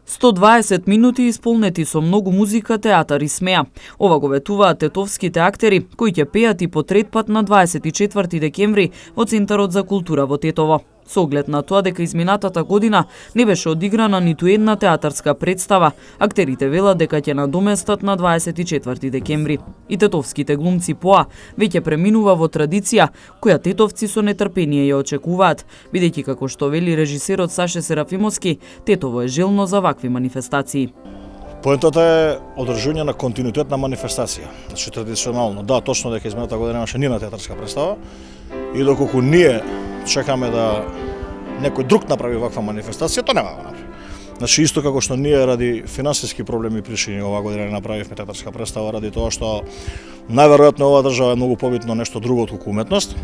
120 минути исполнети со многу музика, театар и смеа. Ова го ветуваат тетовските актери, кои ќе пеат и по трет пат на 24 декември во Центарот за култура во Тетово. Со оглед на тоа дека изминатата година не беше одиграна ниту една театарска представа, актерите велат дека ќе надоместат на 24 декември. И тетовските глумци поа веќе преминува во традиција која тетовци со нетрпение ја очекуваат, бидејќи како што вели режисерот Саше Серафимовски, Тетово е желно за вакви манифестации. Поентата е одржување на континуитет на манифестација. Значи традиционално, да, точно дека измината година немаше ни на театарска представа и доколку ние чекаме да некој друг направи ваква манифестација, тоа нема да направи. Значи исто како што ние ради финансиски проблеми и причини оваа година не направивме театарска представа ради тоа што најверојатно оваа држава е многу побитно нешто друго отколку уметност.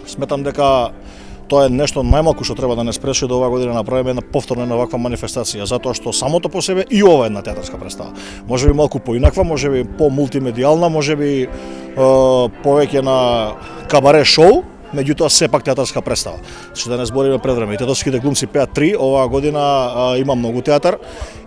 Сметам дека тоа е нешто најмалку што треба да не спречи да оваа година направиме една повторна на ваква манифестација, затоа што самото по себе и ова е една театарска представа. Можеби малку поинаква, можеби по-мултимедијална, можеби повеќе на кабаре шоу, меѓутоа сепак театарска представа. Значи да не збориме предвреме. И тетовските глумци пеат 3, оваа година има многу театар,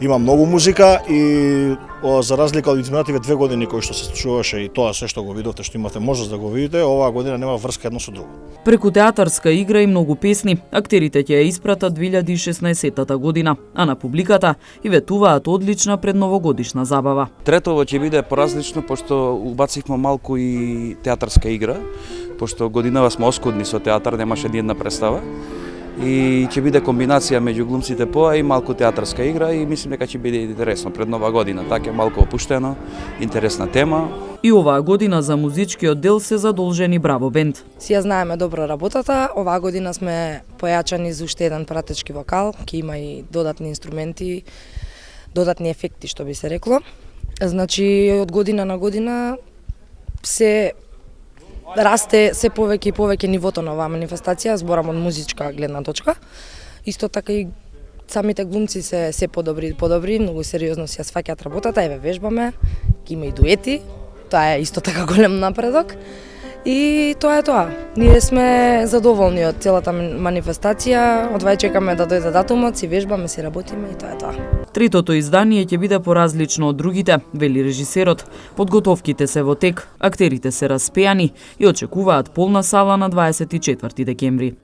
има многу музика и за разлика од изминативе 2 години кои што се случуваше и тоа се што го видовте, што имате можност да го видите, оваа година нема врска едно со друго. Преку театарска игра и многу песни, актерите ќе ја испратат 2016 година, а на публиката и ветуваат одлична предновогодишна забава. Третово ќе биде поразлично, пошто убацивме малку и театарска игра, пошто годинава сме оскудни со театар, немаше ни една представа. И ќе биде комбинација меѓу глумците поа и малку театарска игра и мислам дека ќе биде интересно пред нова година. Така е малку опуштено, интересна тема. И оваа година за музичкиот дел се задолжени Браво бенд. Си ја знаеме добро работата, оваа година сме појачани за уште еден пратечки вокал, ќе има и додатни инструменти, додатни ефекти што би се рекло. Значи од година на година се расте се повеќе и повеќе нивото на оваа манифестација, зборам од музичка гледна точка. Исто така и самите глумци се подобри, многу сериозно си ја сваќаат работата, еве вежбаме, има и дуети, тоа е исто така голем напредок. И тоа е тоа. Ние сме задоволни од целата манифестација, одвај чекаме да дојде датумот, си вежбаме, си работиме и тоа е тоа. Третото издание ќе биде поразлично од другите, вели режисерот. Подготовките се во тек, актерите се распеани и очекуваат полна сала на 24 декември.